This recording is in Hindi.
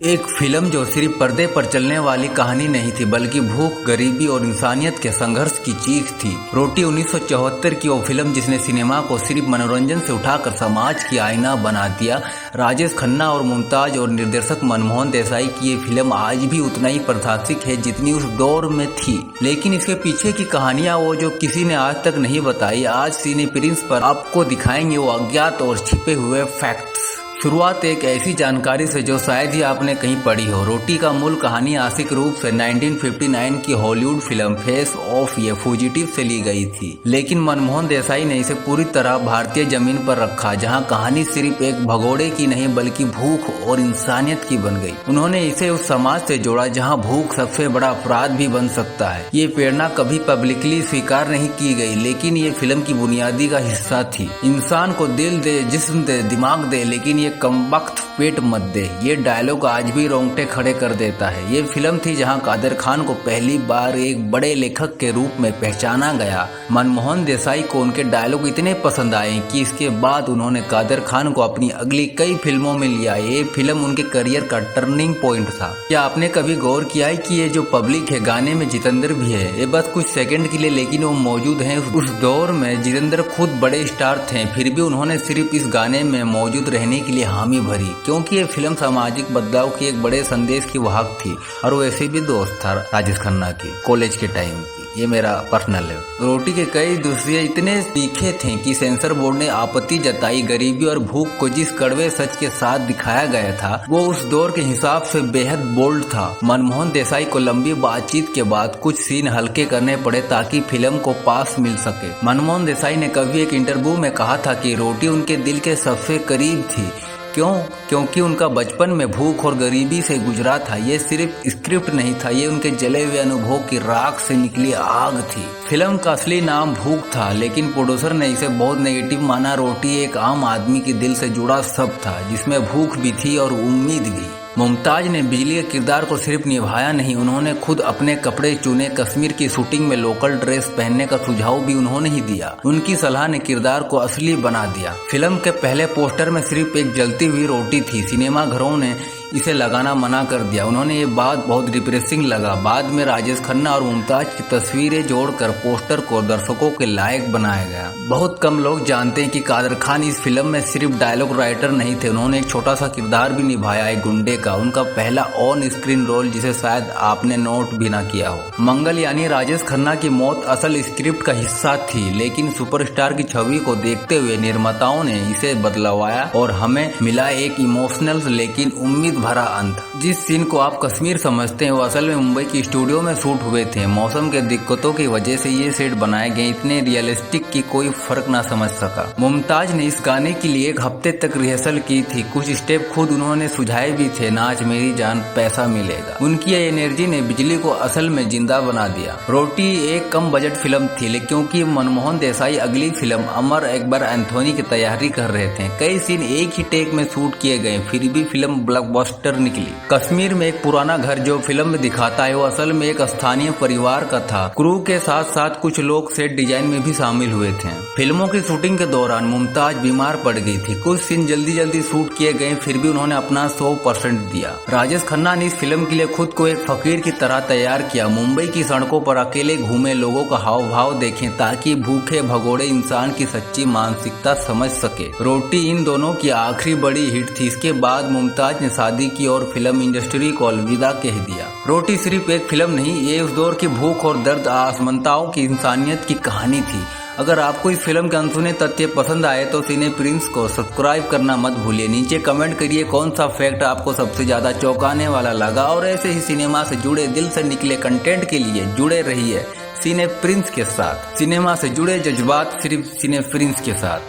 एक फिल्म जो सिर्फ पर्दे पर चलने वाली कहानी नहीं थी बल्कि भूख, गरीबी और इंसानियत के संघर्ष की चीख थी। रोटी 1974 की वो फिल्म जिसने सिनेमा को सिर्फ मनोरंजन से उठाकर समाज की आईना बना दिया। राजेश खन्ना और मुमताज और निर्देशक मनमोहन देसाई की ये फिल्म आज भी उतना ही प्रासंगिक है जितनी उस दौर में थी, लेकिन इसके पीछे की कहानियां वो जो किसी ने आज तक नहीं बताई, आज सिने प्रिंस पर आपको दिखाएंगे वो अज्ञात और छिपे हुए फैक्ट्स। शुरुआत एक ऐसी जानकारी से जो शायद ही आपने कहीं पढ़ी हो। रोटी का मूल कहानी आंशिक रूप से 1959 की हॉलीवुड फिल्म फेस ऑफ ये फुजिटिव से ली गई थी, लेकिन मनमोहन देसाई ने इसे पूरी तरह भारतीय जमीन पर रखा, जहां कहानी सिर्फ एक भगोड़े की नहीं बल्कि भूख और इंसानियत की बन गई। उन्होंने इसे उस समाज से जोड़ा जहां भूख सबसे बड़ा अपराध भी बन सकता है। ये प्रेरणा कभी पब्लिकली स्वीकार नहीं की गई, लेकिन ये फिल्म की बुनियादी का हिस्सा थी। इंसान को दिल दे, जिस्म दे, दिमाग दे, लेकिन कमबख्त पेट मत दे। ये डायलॉग आज भी रोंगटे खड़े कर देता है। ये फिल्म थी जहां कादर खान को पहली बार एक बड़े लेखक के रूप में पहचाना गया। मनमोहन देसाई को उनके डायलॉग इतने पसंद आए कि इसके बाद उन्होंने कादर खान को अपनी अगली कई फिल्मों में लिया। ये फिल्म उनके करियर का टर्निंग पॉइंट था। क्या आपने कभी गौर किया है कि ये जो पब्लिक है, गाने में जितेंद्र भी है, ये बस कुछ सेकंड के लिए, लेकिन वो मौजूद हैं। उस दौर में जितेंद्र खुद बड़े स्टार थे, फिर भी उन्होंने सिर्फ इस गाने में मौजूद रहने के लिए हामी भरी, क्योंकि ये फिल्म सामाजिक बदलाव की एक बड़े संदेश की वाहक थी। और वैसे भी दोस्त था राजेश खन्ना की कॉलेज के टाइम की। ये मेरा पर्सनल है। रोटी के कई दृश्य इतने तीखे थे कि सेंसर बोर्ड ने आपत्ति जताई। गरीबी और भूख को जिस कड़वे सच के साथ दिखाया गया था वो उस दौर के हिसाब से बेहद बोल्ड था। मनमोहन देसाई को लंबी बातचीत के बाद कुछ सीन हल्के करने पड़े ताकि फिल्म को पास मिल सके। मनमोहन देसाई ने कभी एक इंटरव्यू में कहा था कि रोटी उनके दिल के सबसे करीब थी। क्योंकि उनका बचपन में भूख और गरीबी से गुजरा था। ये सिर्फ स्क्रिप्ट नहीं था, ये उनके जले हुए अनुभव की राख से निकली आग थी। फिल्म का असली नाम भूख था, लेकिन प्रोड्यूसर ने इसे बहुत नेगेटिव माना। रोटी एक आम आदमी के दिल से जुड़ा शब्द था, जिसमें भूख भी थी और उम्मीद भी। मुमताज ने बिजली के किरदार को सिर्फ निभाया नहीं, उन्होंने खुद अपने कपड़े चुने। कश्मीर की शूटिंग में लोकल ड्रेस पहनने का सुझाव भी उन्होंने ही दिया। उनकी सलाह ने किरदार को असली बना दिया। फिल्म के पहले पोस्टर में सिर्फ एक जलती हुई रोटी थी। सिनेमा घरों ने इसे लगाना मना कर दिया। उन्होंने ये बात बहुत डिप्रेसिंग लगा। बाद में राजेश खन्ना और मुमताज की तस्वीरें जोड़कर पोस्टर को दर्शकों के लायक बनाया गया। बहुत कम लोग जानते हैं कि कादर खान इस फिल्म में सिर्फ डायलॉग राइटर नहीं थे, उन्होंने एक छोटा सा किरदार भी निभाया, एक गुंडे का। उनका पहला ऑन स्क्रीन रोल जिसे शायद आपने नोट भी ना किया हो। मंगल यानी राजेश खन्ना की मौत असल स्क्रिप्ट का हिस्सा थी, लेकिन सुपरस्टार की छवि को देखते हुए निर्माताओं ने इसे बदलवाया और हमें मिला एक इमोशनल लेकिन उम्मीद भरा अंत। जिस सीन को आप कश्मीर समझते हैं वो असल में मुंबई की स्टूडियो में शूट हुए थे। मौसम के दिक्कतों की वजह से ये सेट बनाए गए इतने रियलिस्टिक की कोई फर्क ना समझ सका। मुमताज ने इस गाने के लिए एक हफ्ते तक रिहर्सल की थी। कुछ स्टेप खुद उन्होंने सुझाए भी थे, नाच मेरी जान पैसा मिलेगा। उनकी ये एनर्जी ने बिजली को असल में जिंदा बना दिया। रोटी एक कम बजट फिल्म थी, लेकिन क्योंकि मनमोहन देसाई अगली फिल्म अमर अकबर एंथोनी की तैयारी कर रहे थे, कई सीन एक ही टेक में शूट किए गए, फिर भी फिल्म ब्लॉकबस्टर निकली। कश्मीर में एक पुराना घर जो फिल्म में दिखाता है वो असल में एक स्थानीय परिवार का था। क्रू के साथ साथ कुछ लोग सेट डिजाइन में भी शामिल हुए थे। फिल्मों की शूटिंग के दौरान मुमताज बीमार पड़ गई थी। कुछ सीन जल्दी शूट किए गए, फिर भी उन्होंने अपना 100% दिया। राजेश खन्ना ने इस फिल्म के लिए खुद को एक फकीर की तरह तैयार किया। मुंबई की सड़कों पर अकेले घूमे, लोगों का हाव भाव देखें ताकि भूखे भगोड़े इंसान की सच्ची मानसिकता समझ सके। रोटी इन दोनों की आखिरी बड़ी हिट थी। इसके बाद मुमताज ने शादी की और फिल्म इंडस्ट्री को अलविदा कह दिया। रोटी सिर्फ एक फिल्म नहीं, ये उस दौर की भूख और दर्द, आसमनताओं की इंसानियत की कहानी थी। अगर आपको इस फिल्म के अनसुने तथ्य पसंद आए तो सिने प्रिंस को सब्सक्राइब करना मत भूलिए। नीचे कमेंट करिए कौन सा फैक्ट आपको सबसे ज्यादा चौंकाने वाला लगा, और ऐसे ही सिनेमा से जुड़े दिल से निकले कंटेंट के लिए जुड़े रहिए सिने प्रिंस के साथ। सिनेमा से जुड़े जज्बात सिर्फ सिने प्रिंस के साथ।